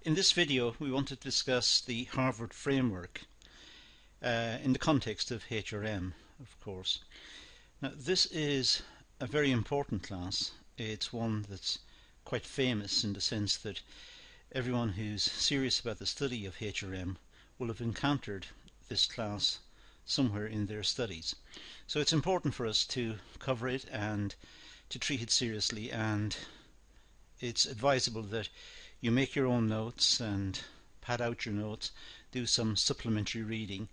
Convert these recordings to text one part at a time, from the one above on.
In this video we want to discuss the Harvard framework in the context of HRM, of course. Now this is a very important class. It's one that's quite famous in the sense that everyone who's serious about the study of HRM will have encountered this class somewhere in their studies. So it's important for us to cover it and to treat it seriously, and it's advisable that you make your own notes and pad out your notes, do some supplementary reading,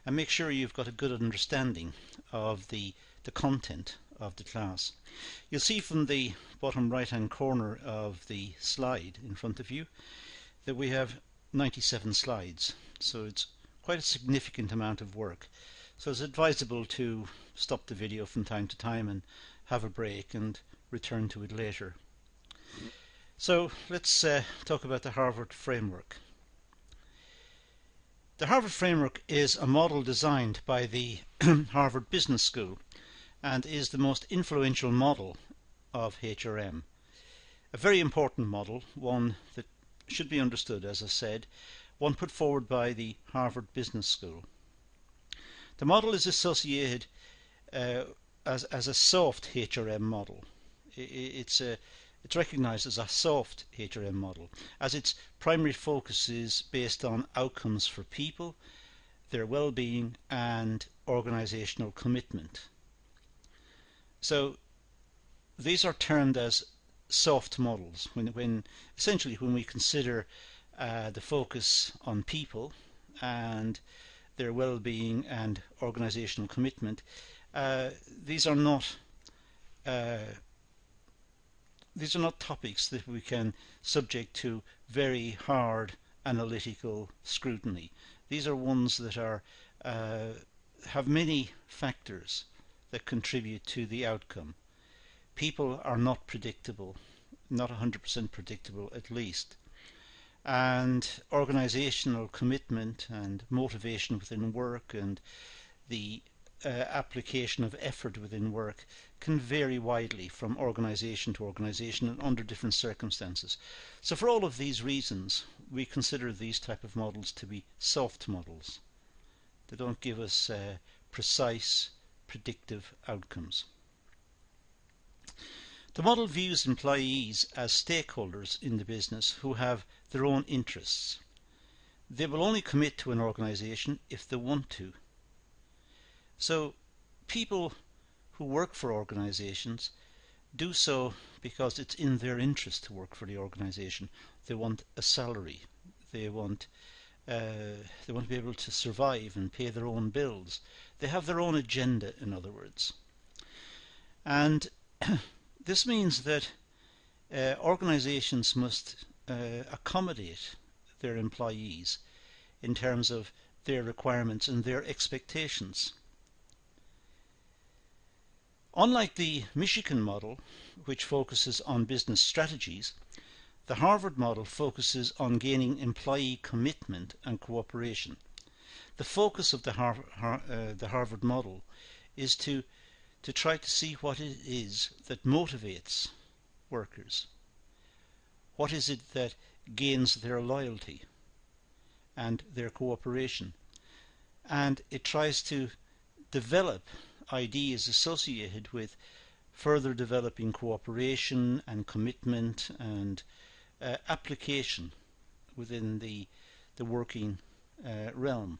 and make sure you've got a good understanding of the content of the class. You'll see from the bottom right hand corner of the slide in front of you that we have 97 slides, so it's quite a significant amount of work. So it's advisable to stop the video from time to time and have a break and return to it later. So let's talk about the Harvard framework. The Harvard framework is a model designed by the Harvard Business School and is the most influential model of HRM. A very important model, one that should be understood, as I said, one put forward by the Harvard Business School. The model is associated as a soft HRM model. It's recognized as a soft HRM model, as its primary focus is based on outcomes for people, their well-being and organizational commitment. So these are termed as soft models when essentially when we consider the focus on people and their well-being and organizational commitment. These are not topics that we can subject to very hard analytical scrutiny. These are ones that are have many factors that contribute to the outcome. People are not predictable, not 100% predictable at least, and organizational commitment and motivation within work and the application of effort within work can vary widely from organization to organization and under different circumstances. So for all of these reasons we consider these type of models to be soft models. They don't give us precise predictive outcomes. The model views employees as stakeholders in the business who have their own interests. They will only commit to an organization if they want to. So people who work for organizations do so because it's in their interest to work for the organization. They want a salary. They want to be able to survive and pay their own bills. They have their own agenda, in other words. And this means that organizations must accommodate their employees in terms of their requirements and their expectations. Unlike the Michigan model, which focuses on business strategies, the Harvard model focuses on gaining employee commitment and cooperation. The focus of the Harvard model is to try to see what it is that motivates workers. What is it that gains their loyalty and their cooperation? And it tries to develop ideas associated with further developing cooperation and commitment and application within the working realm.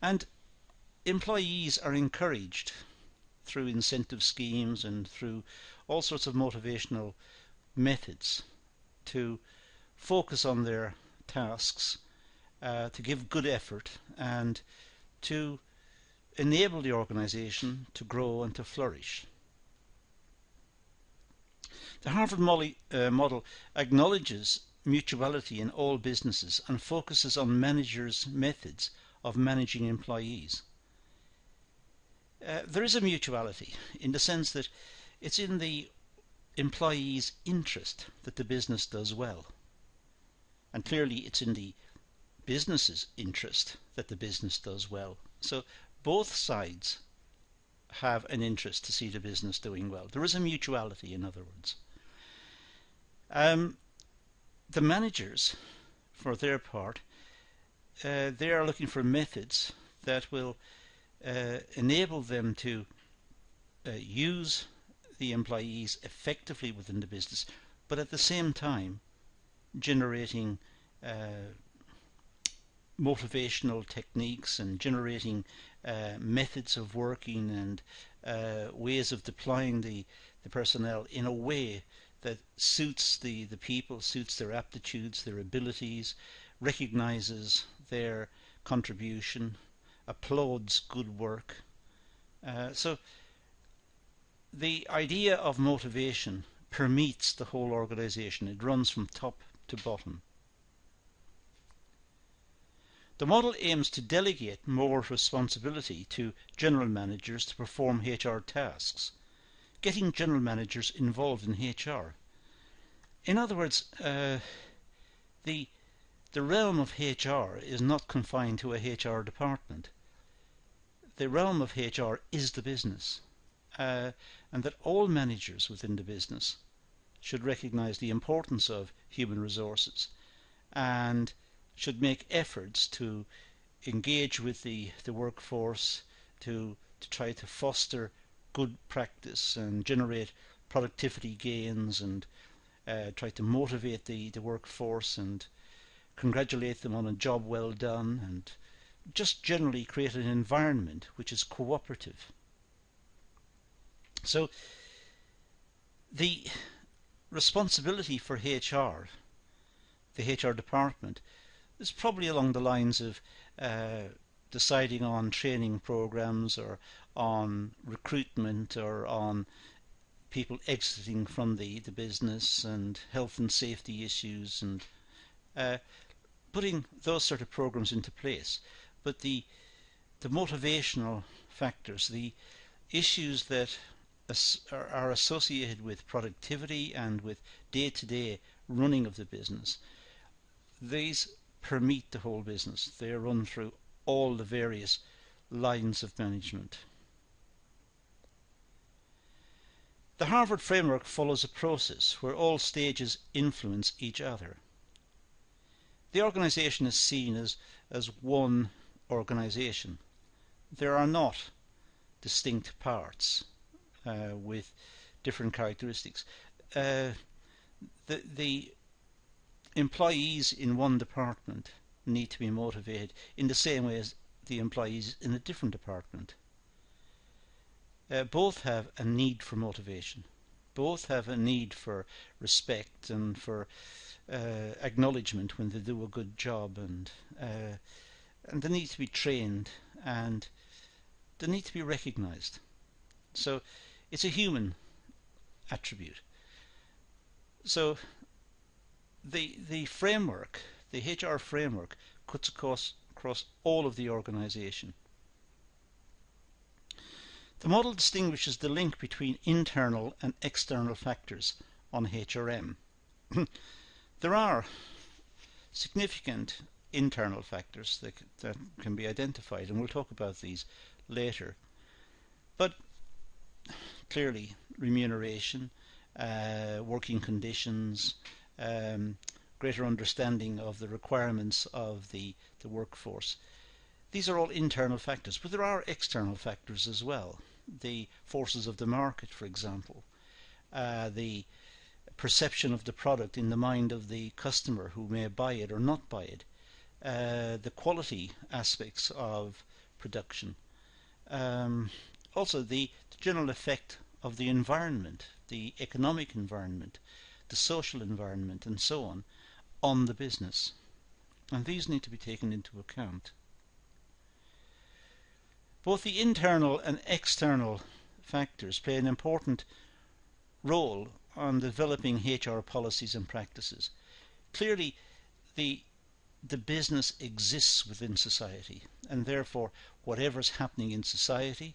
And employees are encouraged through incentive schemes and through all sorts of motivational methods to focus on their tasks, to give good effort and to enable the organization to grow and to flourish. The Harvard model acknowledges mutuality in all businesses and focuses on managers' methods of managing employees. There is a mutuality in the sense that it's in the employee's interest that the business does well. And clearly it's in the business's interest that the business does well. So both sides have an interest to see the business doing well. There is a mutuality, in other words. The managers for their part, they are looking for methods that will enable them to use the employees effectively within the business, but at the same time generating motivational techniques and generating methods of working and ways of deploying the personnel in a way that suits the people, suits their aptitudes, their abilities, recognizes their contribution, applauds good work. So the idea of motivation permeates the whole organization. It runs from top to bottom. The model aims to delegate more responsibility to general managers to perform HR tasks, getting general managers involved in HR. In other words, the realm of HR is not confined to a HR department. The realm of HR is the business, and that all managers within the business should recognize the importance of human resources and should make efforts to engage with the workforce to try to foster good practice and generate productivity gains and try to motivate the workforce and congratulate them on a job well done and just generally create an environment which is cooperative. So the responsibility for HR, the HR department, is probably along the lines of deciding on training programs or on recruitment or on people exiting from the business and health and safety issues and putting those sort of programs into place. But the motivational factors, the issues that are associated with productivity and with day-to-day running of the business, these permeate the whole business. They are run through all the various lines of management. The Harvard framework follows a process where all stages influence each other. The organization is seen as one organization. There are not distinct parts with different characteristics. The employees in one department need to be motivated in the same way as the employees in a different department. Both have a need for motivation. Both have a need for respect and for acknowledgement when they do a good job, and they need to be trained and they need to be recognized. So it's a human attribute. So the framework, the HR framework, cuts across all of the organization. The model distinguishes the link between internal and external factors on HRM. There are significant internal factors that can be identified, and we'll talk about these later. But clearly, remuneration, working conditions, greater understanding of the requirements of the workforce. These are all internal factors, but there are external factors as well. The forces of the market, for example, the perception of the product in the mind of the customer who may buy it or not buy it, the quality aspects of production, also the general effect of the environment, the economic environment, the social environment, and so on the business. And these need to be taken into account. Both the internal and external factors play an important role on developing HR policies and practices. Clearly, the business exists within society, and therefore whatever's happening in society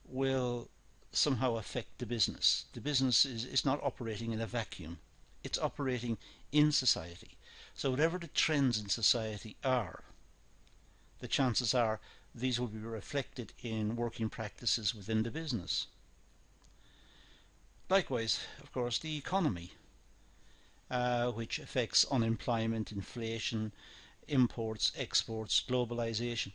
will somehow affect the business. The business is not operating in a vacuum. It's operating in society. So whatever the trends in society are, the chances are these will be reflected in working practices within the business. Likewise, of course, the economy. which affects unemployment, inflation, imports, exports, globalization.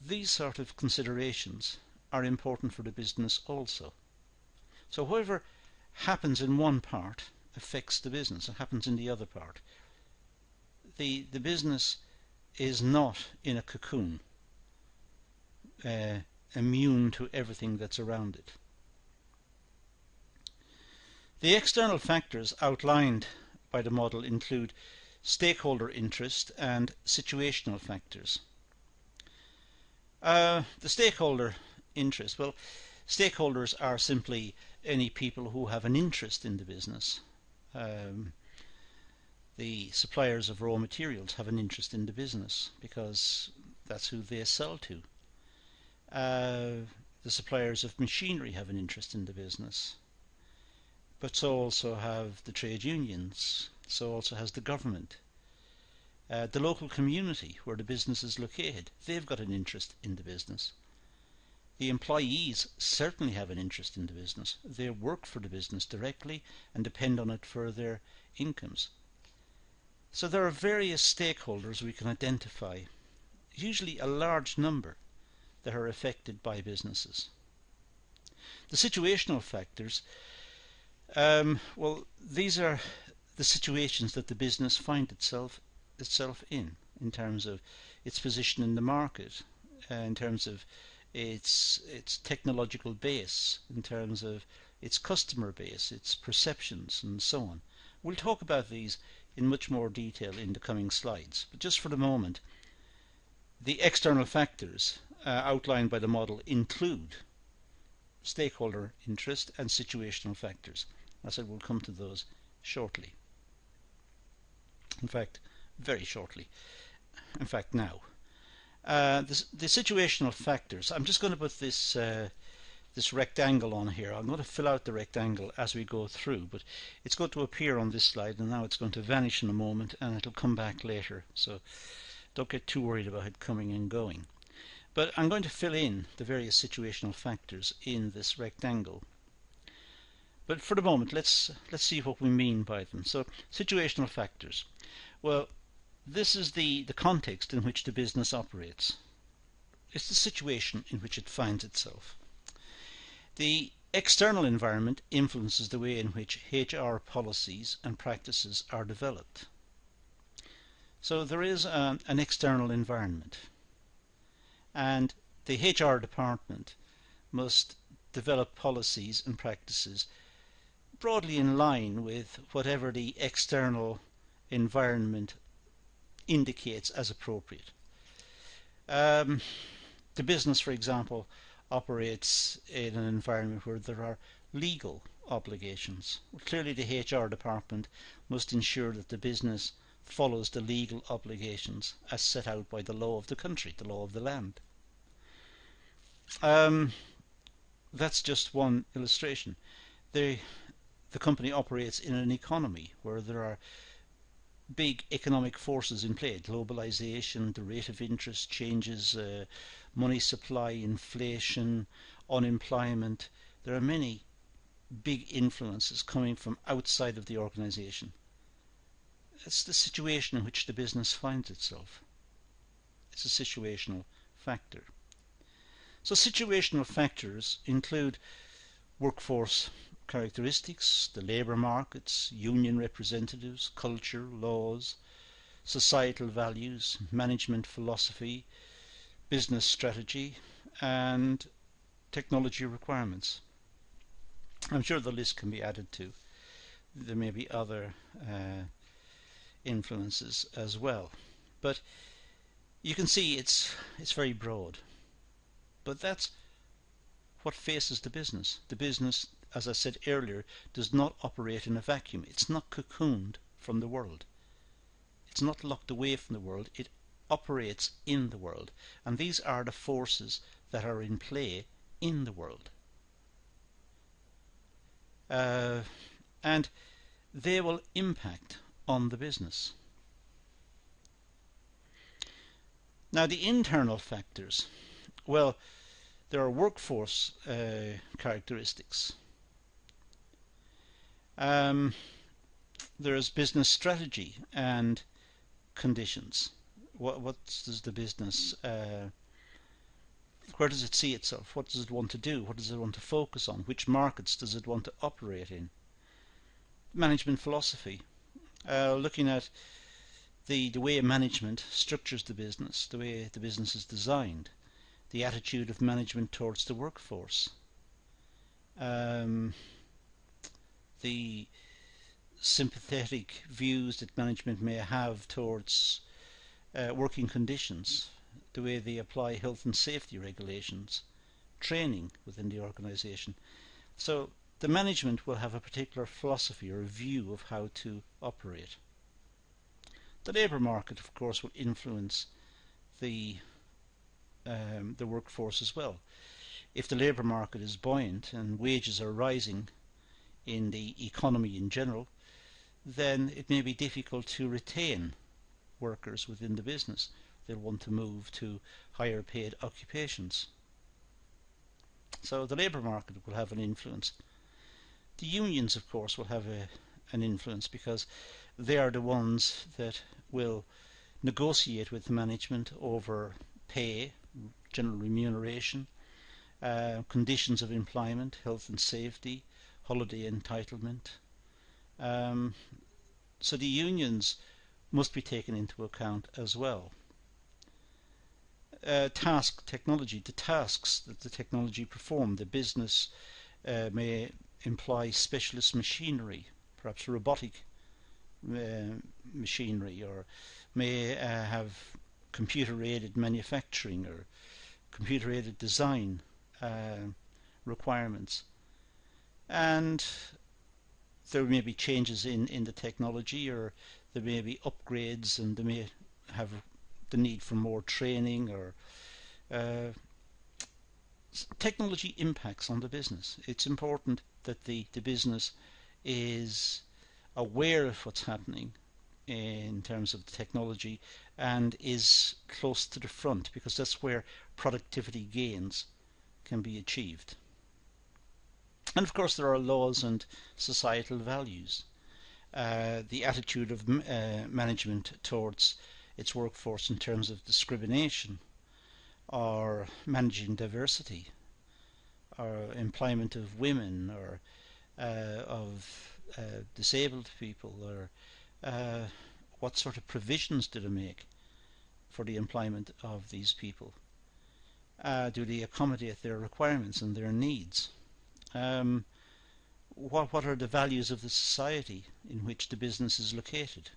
These sort of considerations are important for the business also. So whatever happens in one part affects the business. It happens in the other part. The business is not in a cocoon, immune to everything that's around it. The external factors outlined by the model include stakeholder interest and situational factors. The stakeholder interest, well, stakeholders are simply any people who have an interest in the business. The suppliers of raw materials have an interest in the business because that's who they sell to. The suppliers of machinery have an interest in the business. But so also have the trade unions, so also has the government. The local community where the business is located, they've got an interest in the business. The employees certainly have an interest in the business. They work for the business directly and depend on it for their incomes. So there are various stakeholders we can identify, usually a large number, that are affected by businesses. The situational factors, well, these are the situations that the business finds itself in terms of its position in the market, in terms of its technological base, in terms of its customer base, its perceptions, and so on. We'll talk about these in much more detail in the coming slides, but just for the moment, the external factors outlined by the model include stakeholder interest and situational factors. As I said, we'll come to those shortly. In fact, very shortly. In fact, now. The situational factors. I'm just going to put this this rectangle on here. I'm going to fill out the rectangle as we go through, but it's going to appear on this slide, and now it's going to vanish in a moment, and it'll come back later. So don't get too worried about it coming and going. But I'm going to fill in the various situational factors in this rectangle. But for the moment, let's see what we mean by them. So situational factors. Well, this is the context in which the business operates. It's the situation in which it finds itself. The external environment influences the way in which HR policies and practices are developed. So there is an external environment, and the HR department must develop policies and practices broadly in line with whatever the external environment indicates as appropriate. The business, for example, operates in an environment where there are legal obligations. Clearly the HR department must ensure that the business follows the legal obligations as set out by the law of the country, the law of the land. That's just one illustration. The company operates in an economy where there are big economic forces in play. Globalization, the rate of interest changes, money supply, inflation, unemployment. There are many big influences coming from outside of the organization. It's the situation in which the business finds itself. It's a situational factor. So situational factors include workforce characteristics, the labour markets, union representatives, culture, laws, societal values, management philosophy, business strategy, and technology requirements. I'm sure the list can be added to. There may be other influences as well, but you can see it's very broad. But that's what faces the business. The business, as I said earlier, does not operate in a vacuum. It's not cocooned from the world. It's not locked away from the world. It operates in the world. And these are the forces that are in play in the world. And they will impact on the business. Now the internal factors. Well, there are workforce characteristics. There's business strategy and conditions. What does the business, where does it see itself? What does it want to do? What does it want to focus on? Which markets does it want to operate in? Management philosophy, looking at the way management structures the business, the way the business is designed, the attitude of management towards the workforce, the sympathetic views that management may have towards working conditions, the way they apply health and safety regulations, training within the organisation. So the management will have a particular philosophy or a view of how to operate. The labour market, of course, will influence the workforce as well. If the labour market is buoyant and wages are rising in the economy in general, then it may be difficult to retain workers within the business. They'll want to move to higher paid occupations. So the labour market will have an influence. The unions, of course, will have an influence, because they are the ones that will negotiate with the management over pay, general remuneration, conditions of employment, health and safety, holiday entitlement. So the unions must be taken into account as well. Task technology, the tasks that the technology perform. The business may employ specialist machinery, perhaps robotic machinery, or may have computer-aided manufacturing or computer-aided design requirements. And there may be changes in the technology, or there may be upgrades, and they may have the need for more training, or technology impacts on the business. It's important that the business is aware of what's happening in terms of the technology and is close to the front, because that's where productivity gains can be achieved. And of course there are laws and societal values. The attitude of management towards its workforce in terms of discrimination, or managing diversity, or employment of women, or of disabled people, or what sort of provisions do they make for the employment of these people? Do they accommodate their requirements and their needs? What are the values of the society in which the business is located?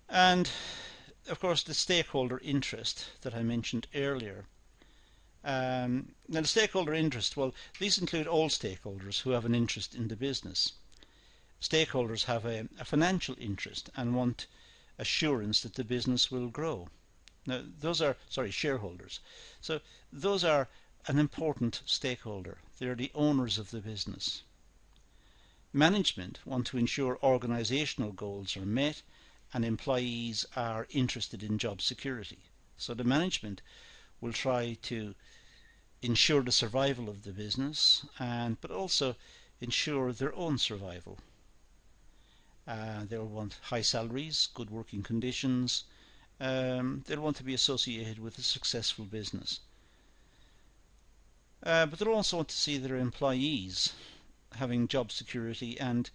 And of course the stakeholder interest that I mentioned earlier. Now the stakeholder interest, well, these include all stakeholders who have an interest in the business. Stakeholders have a financial interest and want assurance that the business will grow. Now those are, shareholders. So those are an important stakeholder. They are the owners of the business. Management want to ensure organisational goals are met and employees are interested in job security. So the management will try to ensure the survival of the business, but also ensure their own survival. They'll want high salaries, good working conditions. They'll want to be associated with a successful business. But they'll also want to see their employees having job security, and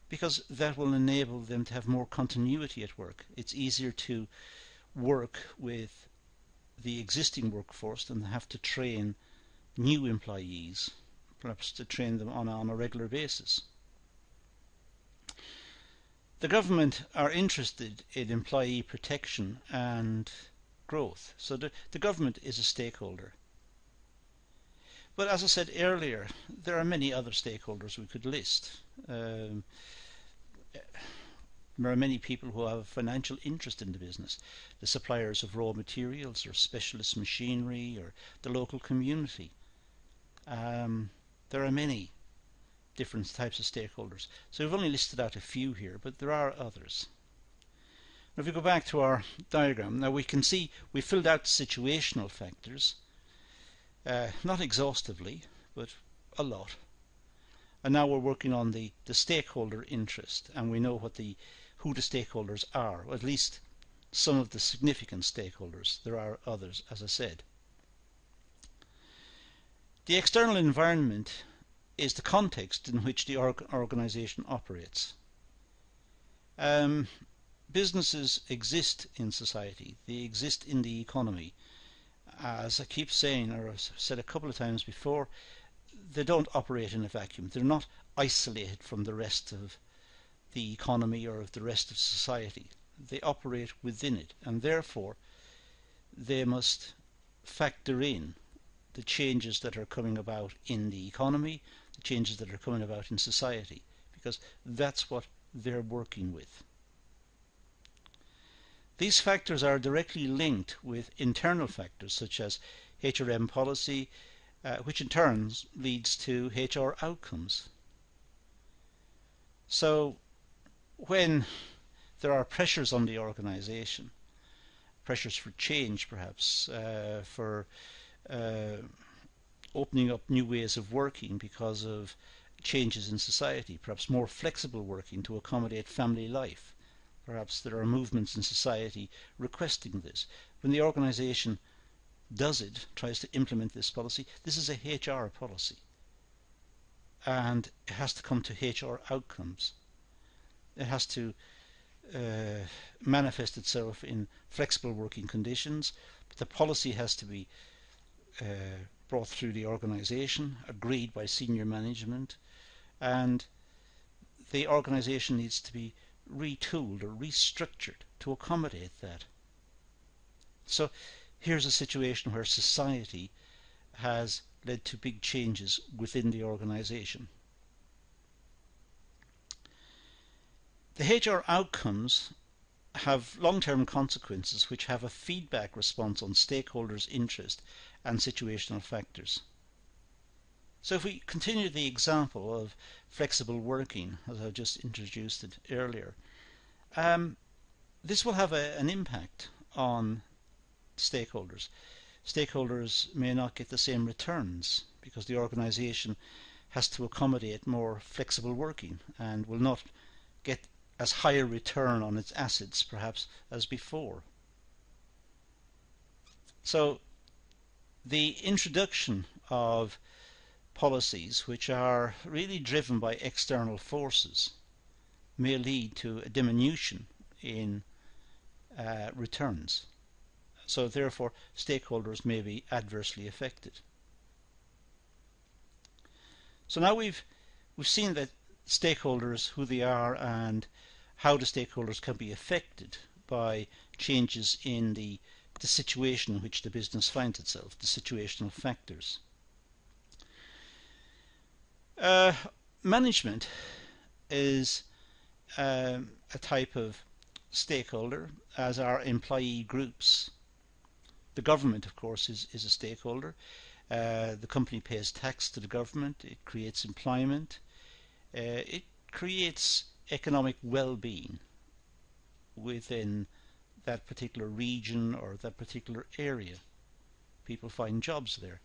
because that will enable them to have more continuity at work. It's easier to work with the existing workforce than to have to train new employees, perhaps to train them on a regular basis. The government are interested in employee protection and growth. So the government is a stakeholder. But as I said earlier, there are many other stakeholders we could list. There are many people who have a financial interest in the business. The suppliers of raw materials, or specialist machinery, or the local community. There are many different types of stakeholders. So we've only listed out a few here, but there are others. Now if we go back to our diagram, now we can see we filled out situational factors. Not exhaustively, but a lot. And now we're working on the stakeholder interest, and we know who the stakeholders are, or at least some of the significant stakeholders. There are others, as I said. The external environment is the context in which the organization operates. Businesses exist in society, they exist in the economy. As I keep saying, or I've said a couple of times before, they don't operate in a vacuum. They're not isolated from the rest of the economy or of the rest of society. They operate within it, and therefore they must factor in the changes that are coming about in the economy, the changes that are coming about in society, because that's what they're working with. These factors are directly linked with internal factors such as HRM policy, which in turn leads to HR outcomes. So when there are pressures on the organization, pressures for change perhaps, for opening up new ways of working because of changes in society, perhaps more flexible working to accommodate family life. Perhaps there are movements in society requesting this. When the organization does it, tries to implement this policy, this is a HR policy. And it has to come to HR outcomes. It has to manifest itself in flexible working conditions. But the policy has to be brought through the organization, agreed by senior management, and the organization needs to be retooled or restructured to accommodate that. So here's a situation where society has led to big changes within the organization. The HR outcomes have long-term consequences which have a feedback response on stakeholders' interest and situational factors. So if we continue the example of flexible working, as I just introduced it earlier, this will have an impact on stakeholders. Stakeholders may not get the same returns because the organization has to accommodate more flexible working and will not get as high a return on its assets perhaps as before. So the introduction of policies which are really driven by external forces may lead to a diminution in returns. So therefore stakeholders may be adversely affected. So now we've seen that stakeholders, who they are and how the stakeholders can be affected by changes in the situation in which the business finds itself, the situational factors. Management is a type of stakeholder, as are employee groups. The government, of course, is a stakeholder. The company pays tax to the government. It creates employment. It creates economic well-being within that particular region or that particular area. People find jobs there.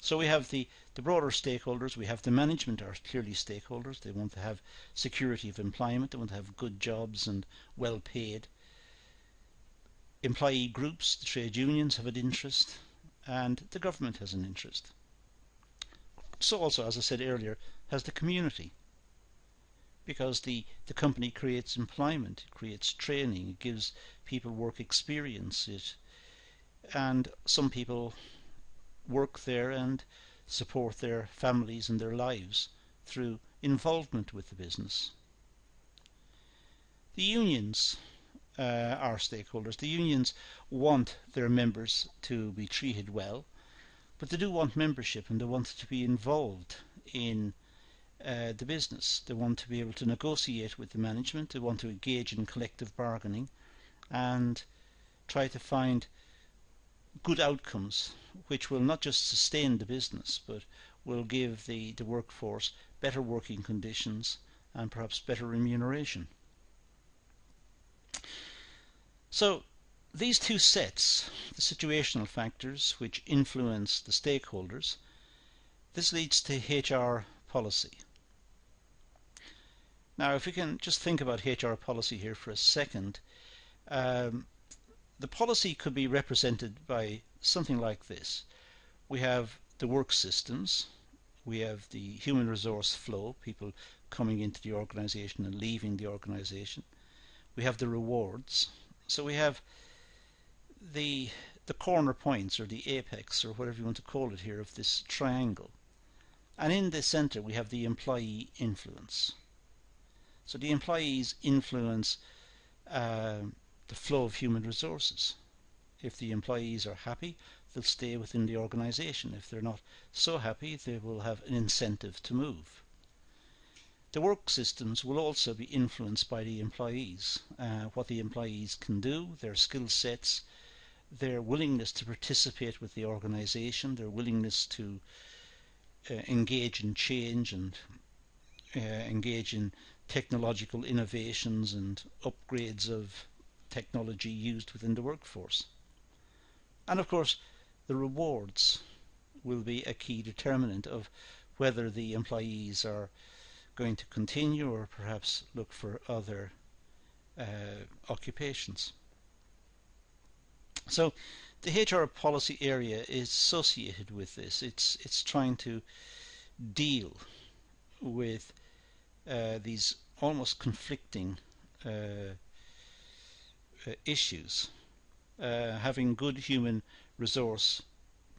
So we have the broader stakeholders. We have the management are clearly stakeholders. They want to have security of employment. They want to have good jobs and well paid. Employee groups, the trade unions, have an interest, and the government has an interest. So also, as I said earlier, has the community, because the company creates employment, it creates training, it gives people work experience, and some people work there and support their families and their lives through involvement with the business. The unions are stakeholders. The unions want their members to be treated well, but they do want membership and they want to be involved in the business. They want to be able to negotiate with the management. They want to engage in collective bargaining and try to find good outcomes which will not just sustain the business but will give the workforce better working conditions and perhaps better remuneration. So these two sets, the situational factors which influence the stakeholders, this leads to HR policy. Now, if we can just think about HR policy here for a second, um, the policy could be represented by something like this. We have the work systems, we have the human resource flow, people coming into the organization and leaving the organization. We have the rewards. So we have the corner points, or the apex, or whatever you want to call it here, of this triangle. And in the center we have the employee influence. So the employees influence the flow of human resources. If the employees are happy, they'll stay within the organization. If they're not so happy, they will have an incentive to move. The work systems will also be influenced by the employees, what the employees can do, their skill sets, their willingness to participate with the organization, their willingness to engage in change and engage in technological innovations and upgrades of technology used within the workforce. And of course, the rewards will be a key determinant of whether the employees are going to continue or perhaps look for other occupations. So the HR policy area is associated with this. It's trying to deal with these almost conflicting issues. Having good human resource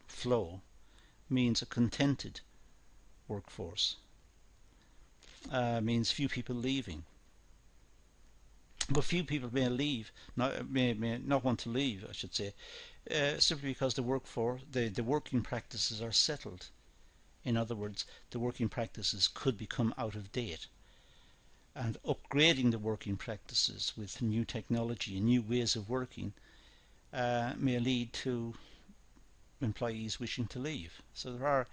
flow means a contented workforce, means few people leaving. But few people may not want to leave, I should say, simply because the working practices are settled. In other words, the working practices could become out of date. And upgrading the working practices with new technology and new ways of working may lead to employees wishing to leave. So there are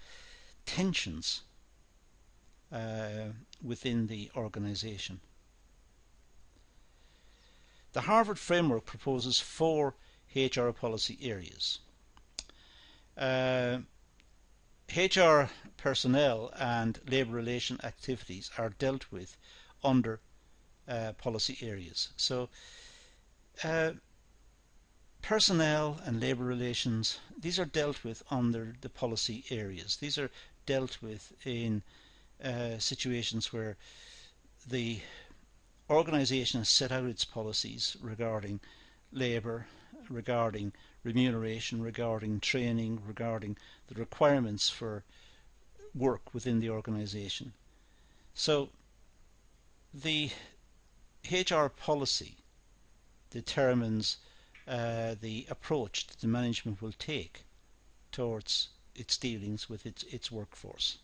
tensions within the organization. The Harvard framework proposes 4 HR policy areas. HR personnel and labour relation activities are dealt with under policy areas. So personnel and labour relations, these are dealt with under the policy areas. These are dealt with in situations where the organisation has set out its policies regarding labour, regarding remuneration, regarding training, regarding the requirements for work within the organisation. So the HR policy determines the approach that the management will take towards its dealings with its workforce.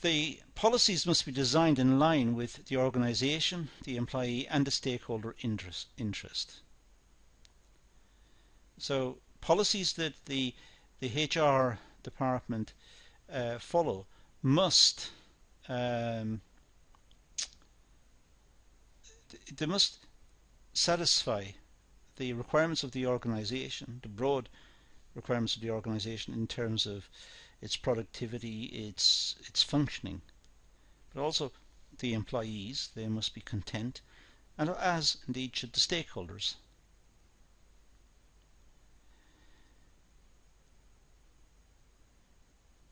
The policies must be designed in line with the organisation, the employee and the stakeholder interest. So policies that the HR department follow must they must satisfy the requirements of the organisation, the broad requirements of the organisation in terms of its productivity, its functioning, but also the employees. They must be content, and as indeed should the stakeholders.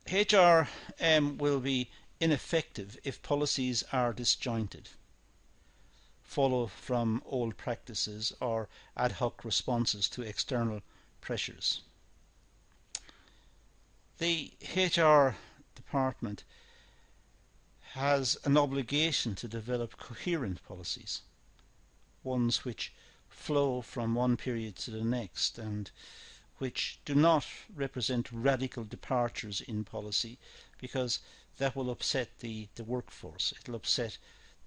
HRM will be ineffective if policies are disjointed, follow from old practices, or ad hoc responses to external pressures. The HR department has an obligation to develop coherent policies, ones which flow from one period to the next and which do not represent radical departures in policy, because that will upset the workforce. It will upset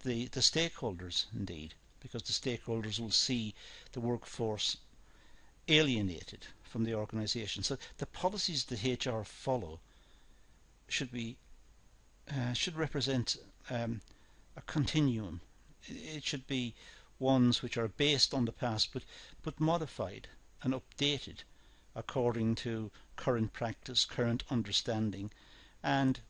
the stakeholders indeed, because the stakeholders will see the workforce alienated from the organisation. So the policies that HR follow should represent a continuum. It should be ones which are based on the past, but modified and updated according to current practice, current understanding, and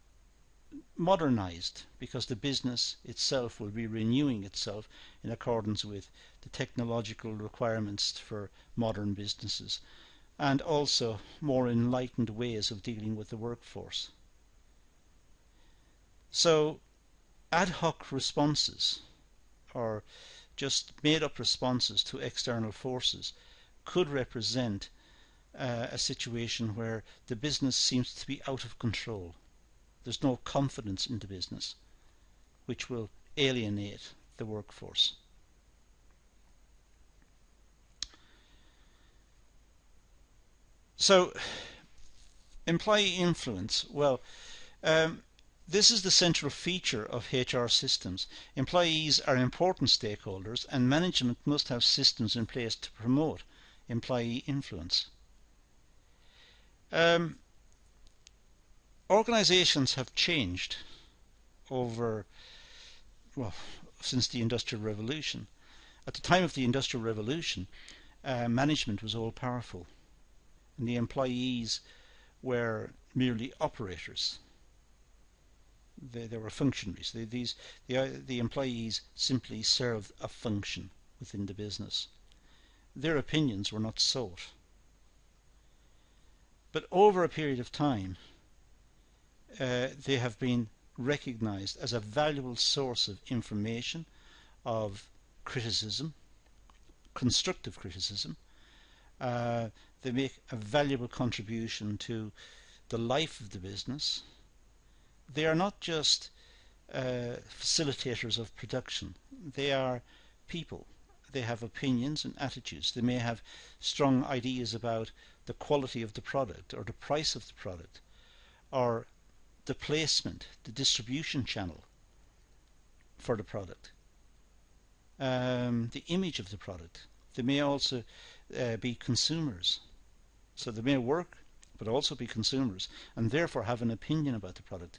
modernized, because the business itself will be renewing itself in accordance with the technological requirements for modern businesses, and also more enlightened ways of dealing with the workforce. So ad hoc responses, or just made up responses to external forces, could represent a situation where the business seems to be out of control. There's no confidence in the business, which will alienate the workforce. So, employee influence. Well, this is the central feature of HR systems. Employees are important stakeholders, and management must have systems in place to promote employee influence. Organizations have changed since the Industrial Revolution. At the time of the Industrial Revolution, management was all powerful, and the employees were merely operators. They were functionaries. The employees simply served a function within the business. Their opinions were not sought. But over a period of time, they have been recognized as a valuable source of information, of criticism, constructive criticism. They make a valuable contribution to the life of the business. They are not just facilitators of production. They are people. They have opinions and attitudes. They may have strong ideas about the quality of the product, or the price of the product, or the placement, the distribution channel for the product, the image of the product. They may also be consumers. So they may work but also be consumers, and therefore have an opinion about the product.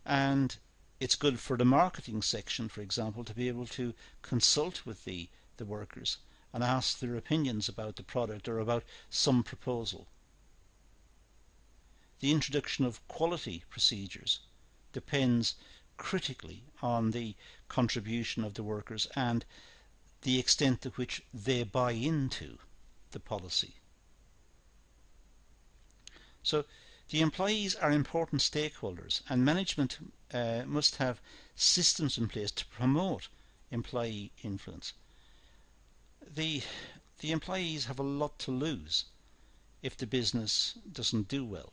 And it's good for the marketing section, for example, to be able to consult with the workers and ask their opinions about the product or about some proposal. The introduction of quality procedures depends critically on the contribution of the workers and the extent to which they buy into the policy. So the employees are important stakeholders, and management must have systems in place to promote employee influence. The employees have a lot to lose if the business doesn't do well.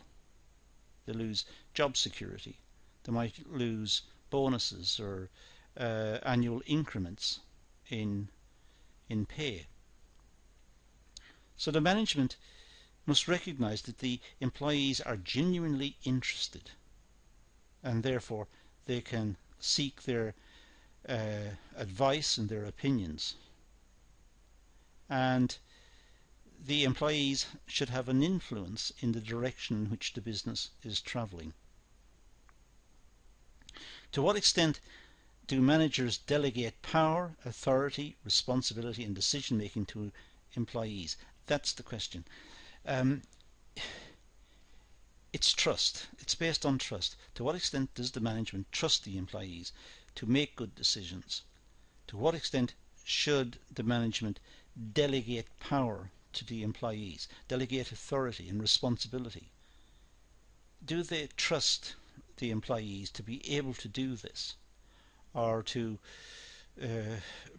They lose job security. They might lose bonuses or annual increments in pay. So the management must recognise that the employees are genuinely interested, and therefore they can seek their advice and their opinions. And the employees should have an influence in the direction in which the business is travelling. To what extent do managers delegate power, authority, responsibility and decision making to employees? That's the question. It's trust. It's based on trust. To what extent does the management trust the employees to make good decisions? To what extent should the management delegate power to the employees, delegate authority and responsibility? Do they trust the employees to be able to do this? Or to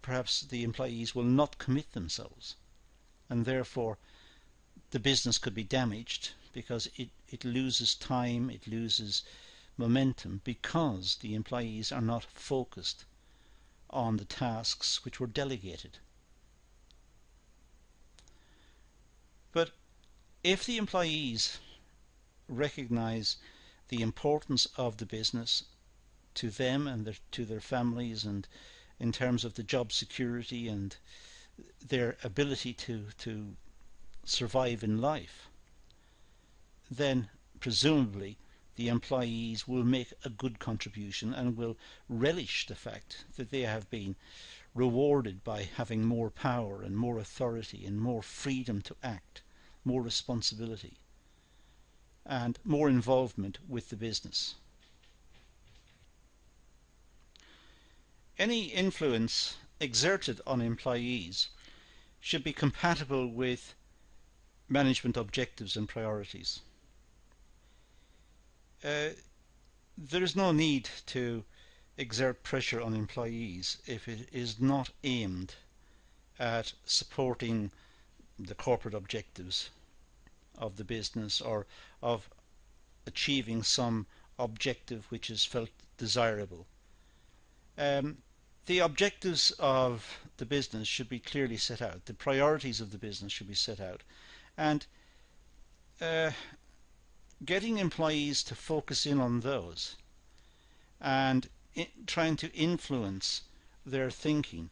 perhaps the employees will not commit themselves, and therefore the business could be damaged because it loses time, it loses momentum, because the employees are not focused on the tasks which were delegated. But if the employees recognize the importance of the business to them and to their families, and in terms of the job security and their ability to survive in life, then presumably the employees will make a good contribution and will relish the fact that they have been rewarded by having more power and more authority and more freedom to act, more responsibility and more involvement with the business. Any influence exerted on employees should be compatible with management objectives and priorities. There is no need to exert pressure on employees if it is not aimed at supporting the corporate objectives of the business or of achieving some objective which is felt desirable. The objectives of the business should be clearly set out. The priorities of the business should be set out. And getting employees to focus in on those and trying to influence their thinking,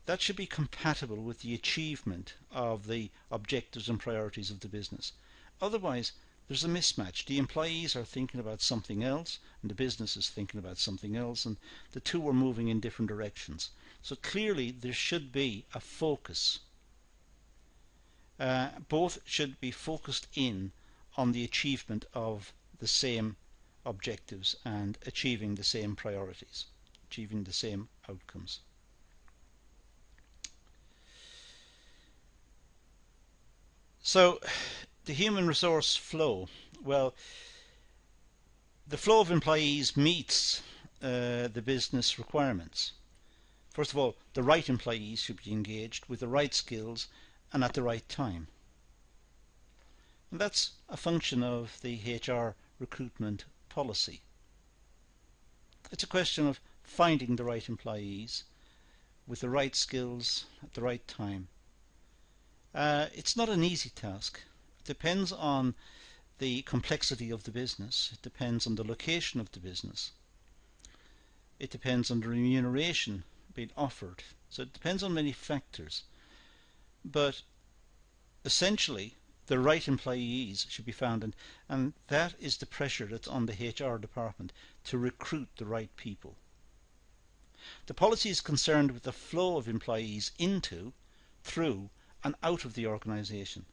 that should be compatible with the achievement of the objectives and priorities of the business. Otherwise, there's a mismatch. The employees are thinking about something else and the business is thinking about something else, and the two are moving in different directions. So clearly there should be a focus. Both should be focused in on the achievement of the same objectives and achieving the same priorities, achieving the same outcomes. So the human resource flow, well, the flow of employees meets the business requirements. First of all, the right employees should be engaged with the right skills and at the right time. And that's a function of the HR recruitment policy. It's a question of finding the right employees with the right skills at the right time. It's not an easy task. It depends on the complexity of the business. It depends on the location of the business. It depends on the remuneration being offered. So it depends on many factors. But essentially, the right employees should be found, and that is the pressure that's on the HR department to recruit the right people. The policy is concerned with the flow of employees into, through, and out of the organisation.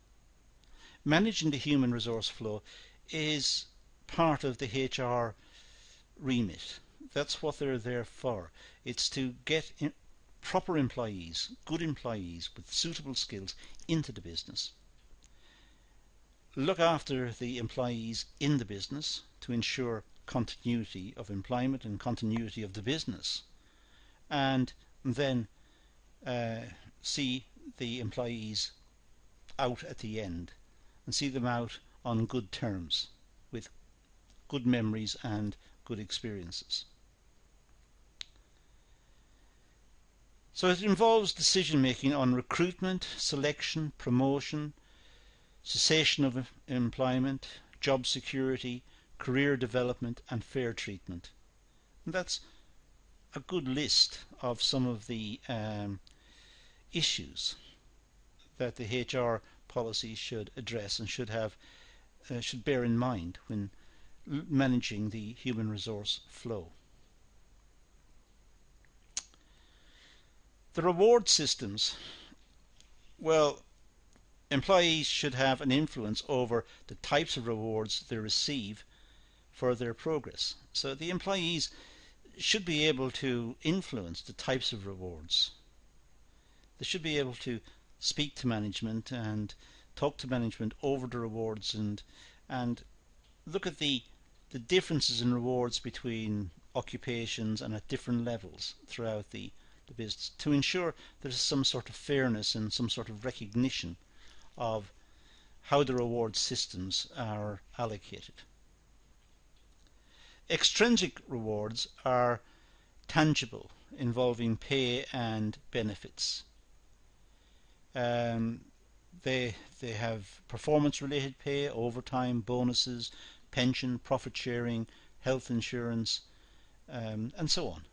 Managing the human resource flow is part of the HR remit. That's what they're there for. It's to get proper employees, good employees with suitable skills into the business. Look after the employees in the business to ensure continuity of employment and continuity of the business, and then see the employees out at the end and see them out on good terms with good memories and good experiences. So it involves decision making on recruitment, selection, promotion, cessation of employment, job security, career development and fair treatment. And that's a good list of some of the issues that the HR policy should address and should bear in mind when managing the human resource flow. The reward systems, well, employees should have an influence over the types of rewards they receive for their progress. So the employees should be able to influence the types of rewards. They should be able to speak to management and talk to management over the rewards and look at the differences in rewards between occupations and at different levels throughout the business to ensure there's some sort of fairness and some sort of recognition of how the reward systems are allocated. Extrinsic rewards are tangible, involving pay and benefits. They have performance-related pay, overtime, bonuses, pension, profit sharing, health insurance, and so on.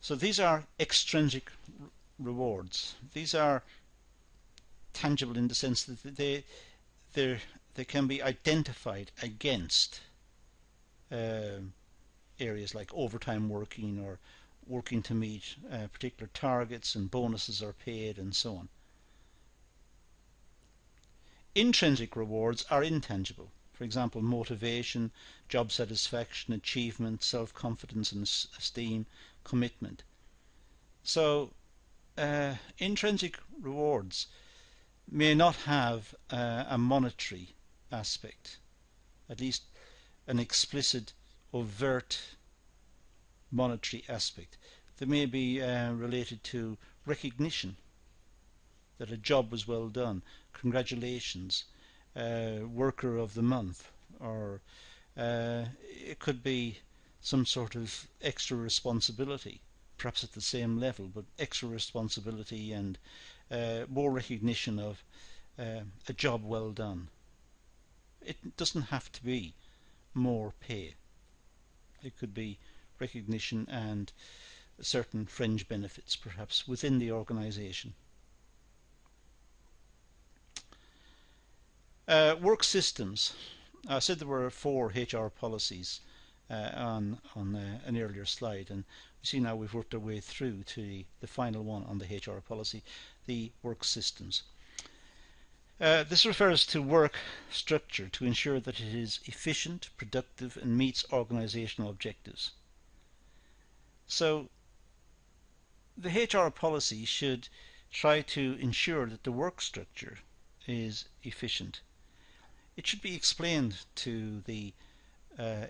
So these are extrinsic rewards. These are tangible in the sense that they can be identified against areas like overtime working or working to meet particular targets, and bonuses are paid and so on. Intrinsic rewards are intangible. For example, motivation, job satisfaction, achievement, self-confidence and esteem, commitment. So intrinsic rewards may not have a monetary aspect, at least an explicit, overt monetary aspect. They may be related to recognition that a job was well done, congratulations, worker of the month, or it could be some sort of extra responsibility, perhaps at the same level, but extra responsibility and more recognition of a job well done. It doesn't have to be more pay. It could be recognition and certain fringe benefits, perhaps, within the organisation. Work systems. I said there were 4 HR policies on an earlier slide, and we see now we've worked our way through to the final one on the HR policy, the work systems. This refers to work structure to ensure that it is efficient, productive, and meets organisational objectives. So the HR policy should try to ensure that the work structure is efficient. It should be explained to the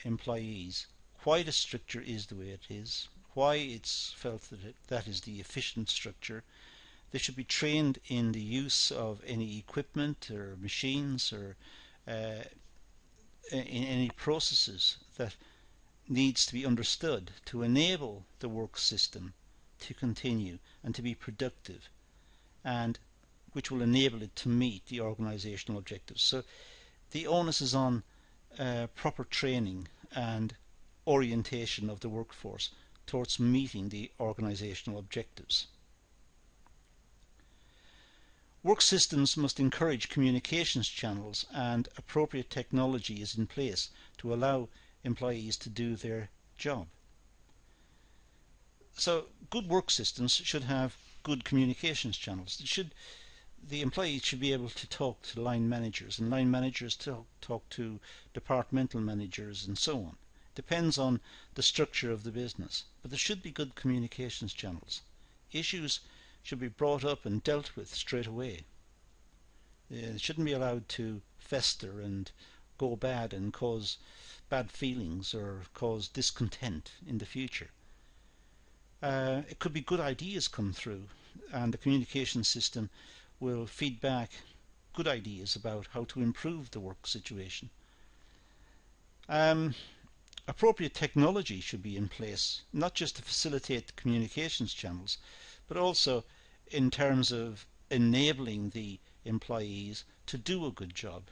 employees why the structure is the way it is, why it's felt that that is the efficient structure. They should be trained in the use of any equipment or machines or in any processes that needs to be understood to enable the work system to continue and to be productive, and which will enable it to meet the organisational objectives. So the onus is on proper training and orientation of the workforce towards meeting the organisational objectives. Work systems must encourage communications channels, and appropriate technology is in place to allow employees to do their job. So good work systems should have good communications channels. The employees should be able to talk to line managers, and line managers to talk to departmental managers, and so on. Depends on the structure of the business, but there should be good communications channels. Issues should be brought up and dealt with straight away. It shouldn't be allowed to fester and go bad and cause bad feelings or cause discontent in the future. It could be good ideas come through, and the communication system will feed back good ideas about how to improve the work situation. Appropriate technology should be in place, not just to facilitate the communications channels, but also in terms of enabling the employees to do a good job.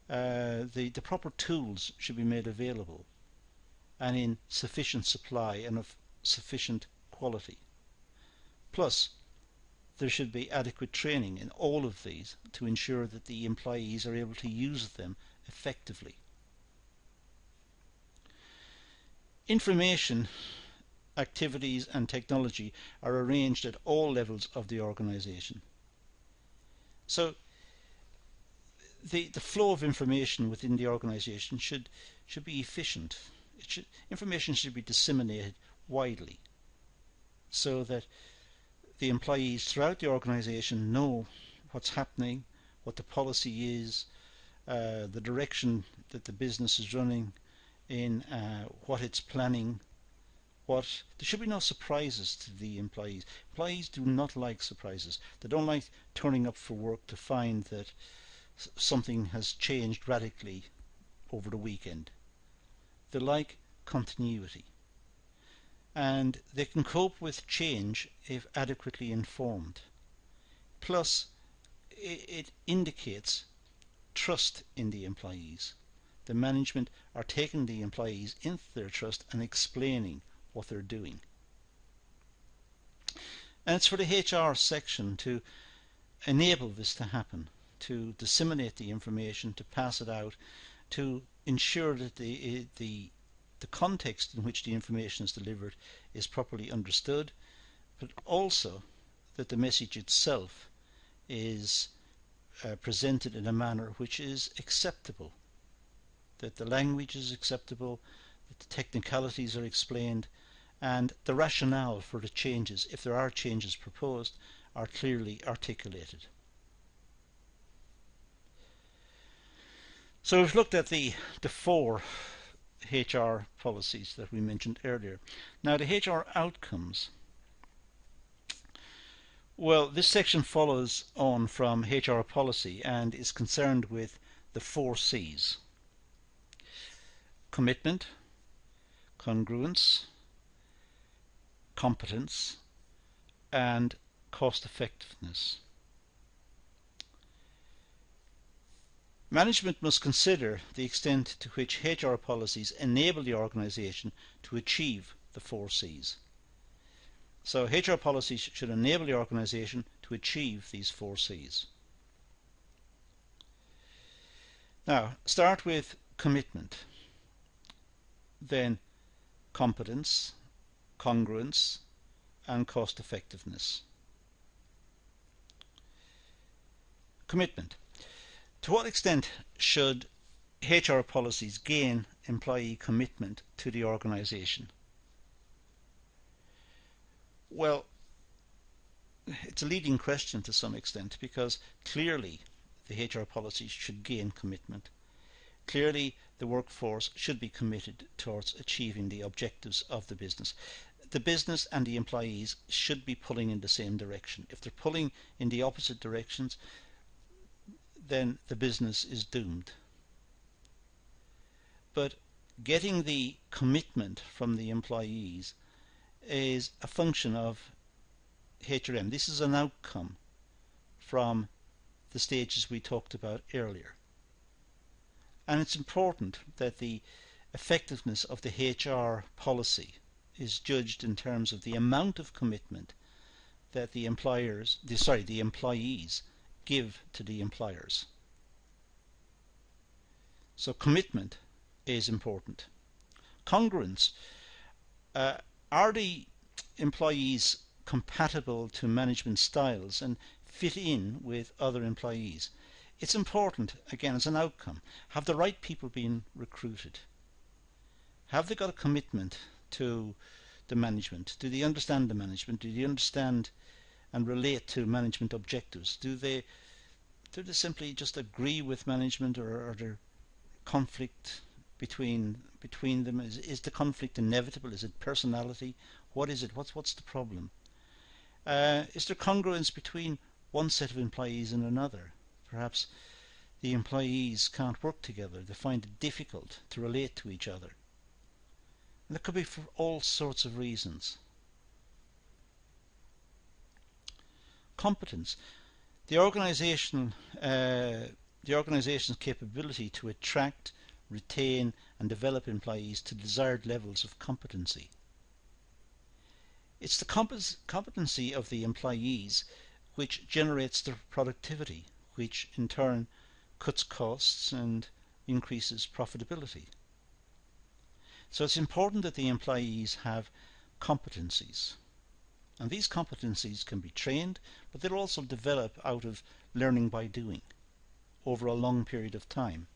The proper tools should be made available and in sufficient supply and of sufficient quality. Plus, there should be adequate training in all of these to ensure that the employees are able to use them effectively. Information, activities and technology are arranged at all levels of the organisation. So the flow of information within the organisation should be efficient. Information should be disseminated widely so that the employees throughout the organisation know what's happening, what the policy is, the direction that the business is running in, what it's planning. There should be no surprises to the employees. Employees do not like surprises. They don't like turning up for work to find that something has changed radically over the weekend. They like continuity. And they can cope with change if adequately informed. Plus, it indicates trust in the employees. The management are taking the employees into their trust and explaining what they're doing. And it's for the HR section to enable this to happen, to disseminate the information, to pass it out, to ensure that the context in which the information is delivered is properly understood, but also that the message itself is presented in a manner which is acceptable, that the language is acceptable, that the technicalities are explained, and the rationale for the changes, if there are changes proposed, are clearly articulated. So we've looked at the 4 HR policies that we mentioned earlier. Now the HR outcomes. Well, this section follows on from HR policy and is concerned with the 4 C's: commitment, congruence, competence, and cost effectiveness. Management must consider the extent to which HR policies enable the organisation to achieve the 4 C's. So HR policies should enable the organisation to achieve these 4 C's. Now, start with commitment, then competence, congruence, and cost effectiveness. Commitment. To what extent should HR policies gain employee commitment to the organisation? Well, it's a leading question to some extent, because clearly the HR policies should gain commitment. Clearly the workforce should be committed towards achieving the objectives of the business. The business and the employees should be pulling in the same direction. If they're pulling in the opposite directions, then the business is doomed. But getting the commitment from the employees is a function of HRM. This is an outcome from the stages we talked about earlier. And it's important that the effectiveness of the HR policy is judged in terms of the amount of commitment that the employees give to the employers. So commitment is important. Congruence. Are the employees compatible to management styles and fit in with other employees? It's important, again, as an outcome. Have the right people been recruited? Have they got a commitment to the management? Do they understand the management? Do they understand and relate to management objectives? Do they simply just agree with management, or are there conflict between them? Is the conflict inevitable? Is it personality? What is it? What's the problem? Is there congruence between one set of employees and another? Perhaps the employees can't work together. They find it difficult to relate to each other. And that could be for all sorts of reasons. Competence. The organization's capability to attract, retain and develop employees to desired levels of competency. It's the competency of the employees which generates their productivity, which in turn cuts costs and increases profitability. So it's important that the employees have competencies. And these competencies can be trained, but they'll also develop out of learning by doing over a long period of time.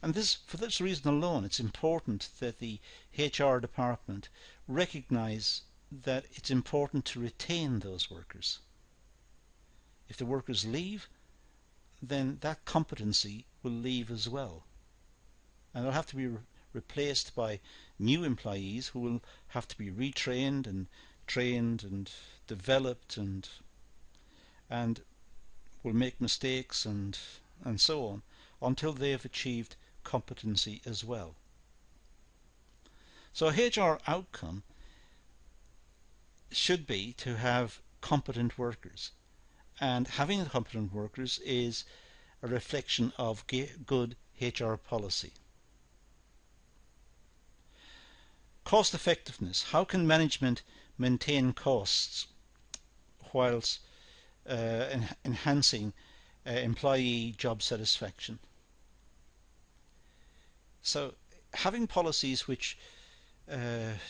And for this reason alone, it's important that the HR department recognise that it's important to retain those workers. If the workers leave, then that competency will leave as well. And they'll have to be replaced by new employees who will have to be retrained and trained and developed and will make mistakes and so on until they have achieved competency as well. So a HR outcome should be to have competent workers, and having competent workers is a reflection of good HR policy. Cost effectiveness. How can management maintain costs whilst enhancing employee job satisfaction? So having policies which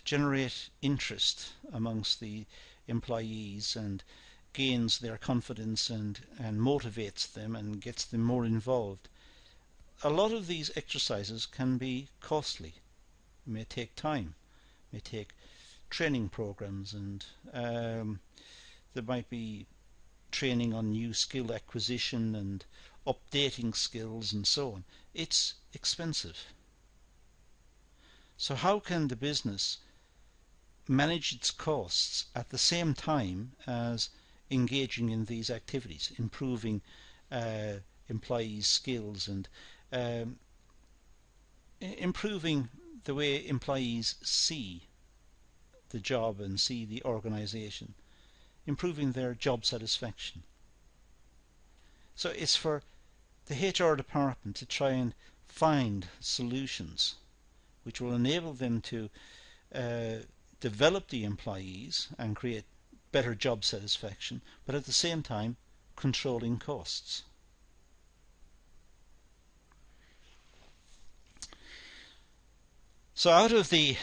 generate interest amongst the employees and gains their confidence and motivates them and gets them more involved. A lot of these exercises can be costly. It may take time, may take training programs, and there might be training on new skill acquisition and updating skills and so on. It's expensive. So how can the business manage its costs at the same time as engaging in these activities, improving employees' skills and improving the way employees see the job and see the organisation, improving their job satisfaction? So it's for the HR department to try and find solutions which will enable them to develop the employees and create better job satisfaction, but at the same time controlling costs. So out of the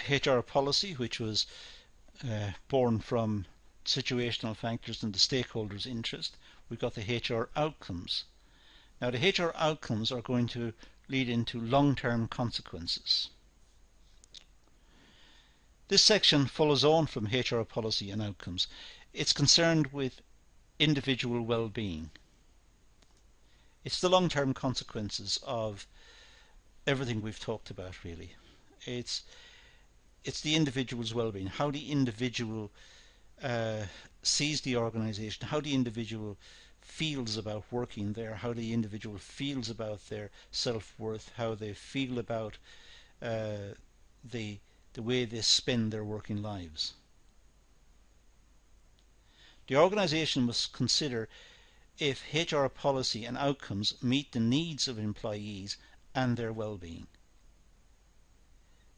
HR policy, which was born from situational factors and the stakeholders' interest, we've got the HR outcomes. Now the HR outcomes are going to lead into long-term consequences. This section follows on from HR policy and outcomes. It's concerned with individual well-being. It's the long-term consequences of everything we've talked about, really. It's the individual's well-being, how the individual sees the organisation, how the individual feels about working there, how the individual feels about their self-worth, how they feel about the way they spend their working lives. The organisation must consider if HR policy and outcomes meet the needs of employees and their well-being.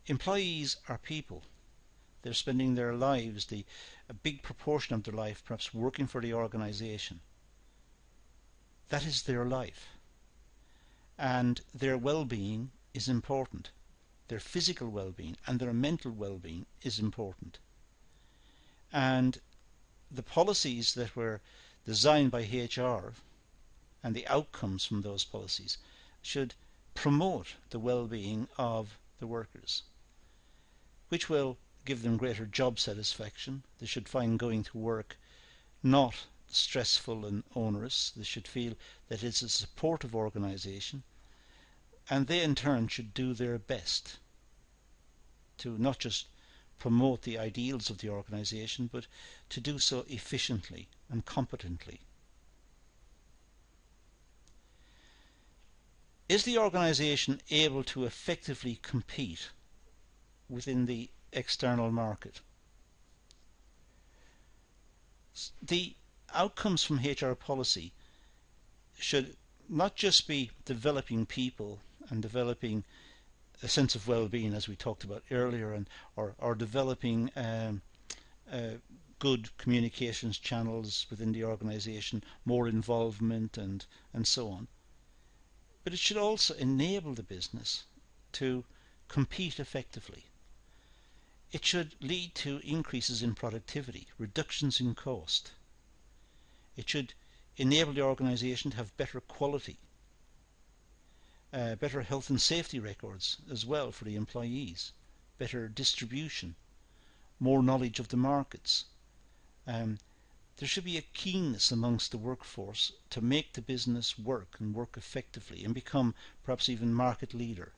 Employees are people. They're spending their lives, a big proportion of their life, perhaps working for the organisation. That is their life. And their well-being is important. Their physical well-being and their mental well-being is important. And the policies that were designed by HR and the outcomes from those policies should promote the well-being of the workers, which will give them greater job satisfaction. They should find going to work not stressful and onerous. They should feel that it's a supportive organisation, and they in turn should do their best to not just promote the ideals of the organisation, but to do so efficiently and competently. Is the organisation able to effectively compete within the external market? The outcomes from HR policy should not just be developing people and developing a sense of well-being, as we talked about earlier, or developing good communications channels within the organisation, more involvement and so on. But it should also enable the business to compete effectively. It should lead to increases in productivity, reductions in cost. It should enable the organisation to have better quality, better health and safety records as well for the employees, better distribution, more knowledge of the markets. There should be a keenness amongst the workforce to make the business work and work effectively and become perhaps even market leader.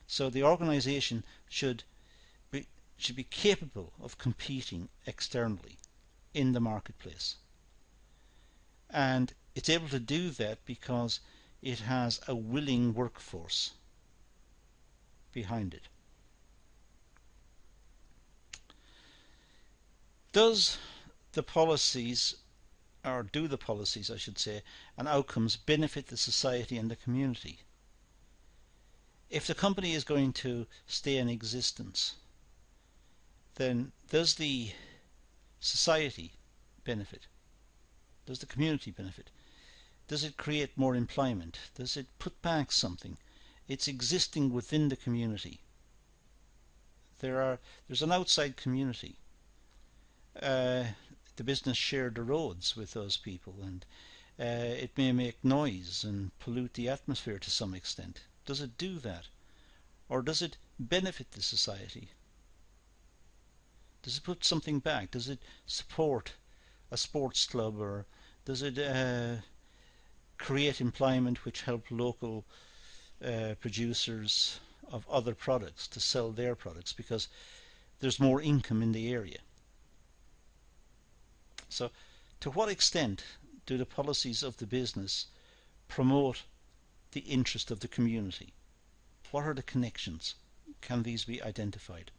So the organisation should be capable of competing externally in the marketplace. And it's able to do that because it has a willing workforce behind it. Does the policies, or do the policies I should say, and outcomes benefit the society and the community? If the company is going to stay in existence, then does the society benefit? Does the community benefit? Does it create more employment? Does it put back something? It's existing within the community. There's an outside community. The business shared the roads with those people, and it may make noise and pollute the atmosphere to some extent. Does it do that? Or does it benefit the society? Does it put something back? Does it support a sports club, or does it create employment which help local producers of other products to sell their products because there's more income in the area? So to what extent do the policies of the business promote the interest of the community? What are the connections? Can these be identified?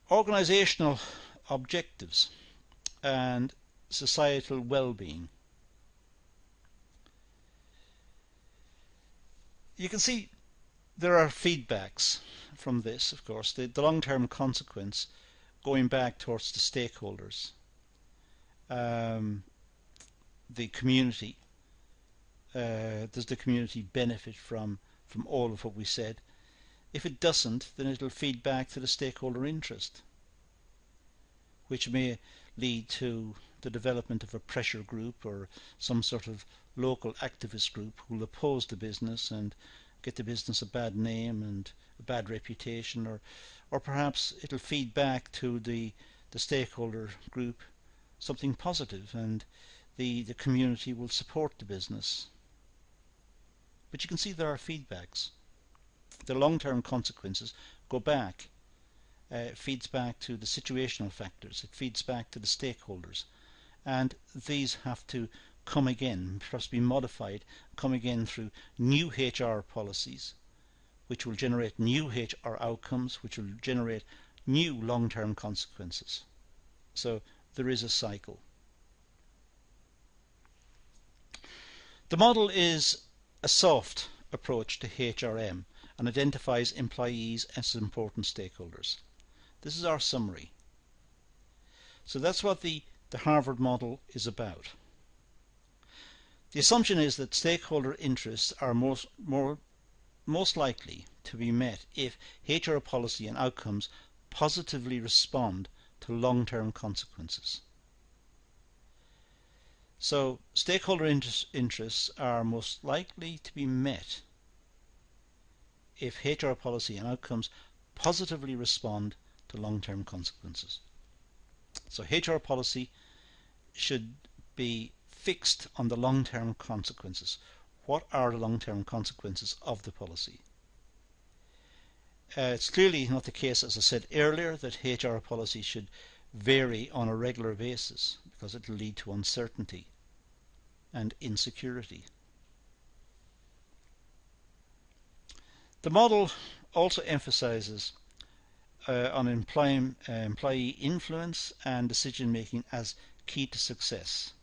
Organisational objectives and societal well-being. You can see there are feedbacks from this, of course. The long-term consequence going back towards the stakeholders, the community. Does the community benefit from all of what we said? If it doesn't, then it'll feed back to the stakeholder interest, which may lead to the development of a pressure group or some sort of local activist group who will oppose the business and get the business a bad name and a bad reputation, or perhaps it'll feed back to the stakeholder group something positive, and the community will support the business. But you can see there are feedbacks. The long-term consequences go back. It feeds back to the situational factors. It feeds back to the stakeholders. And these have to come again, perhaps be modified, come again through new HR policies, which will generate new HR outcomes, which will generate new long-term consequences. So there is a cycle. The model is a soft approach to HRM and identifies employees as important stakeholders. This is our summary. So that's what the Harvard model is about. The assumption is that stakeholder interests are most likely to be met if HR policy and outcomes positively respond to long-term consequences. So stakeholder interests are most likely to be met if HR policy and outcomes positively respond to long-term consequences. So HR policy should be fixed on the long-term consequences. What are the long-term consequences of the policy? It's clearly not the case, as I said earlier, that HR policy should vary on a regular basis, because it will lead to uncertainty and insecurity. The model also emphasizes on employee influence and decision making as key to success.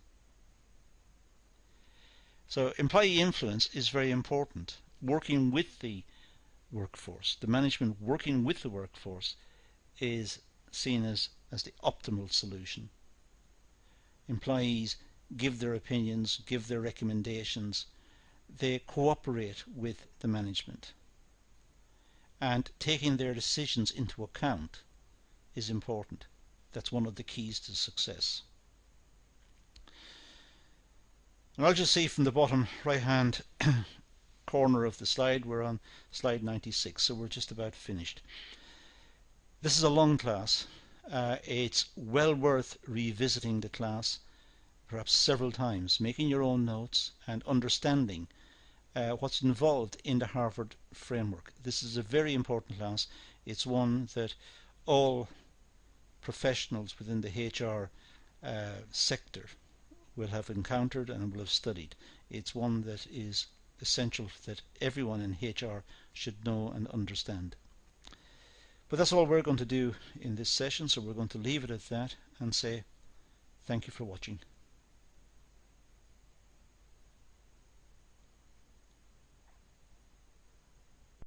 So employee influence is very important. Working with the workforce, the management working with the workforce, is seen as the optimal solution. Employees give their opinions, give their recommendations, they cooperate with the management, and taking their decisions into account is important. That's one of the keys to success. And I'll just see from the bottom right hand corner of the slide, we're on slide 96, so we're just about finished. This is a long class. It's well worth revisiting the class perhaps several times, making your own notes and understanding what's involved in the Harvard framework. This is a very important class. It's one that all professionals within the HR sector will have encountered and will have studied. It's one that is essential that everyone in HR should know and understand. But that's all we're going to do in this session, so we're going to leave it at that and say thank you for watching.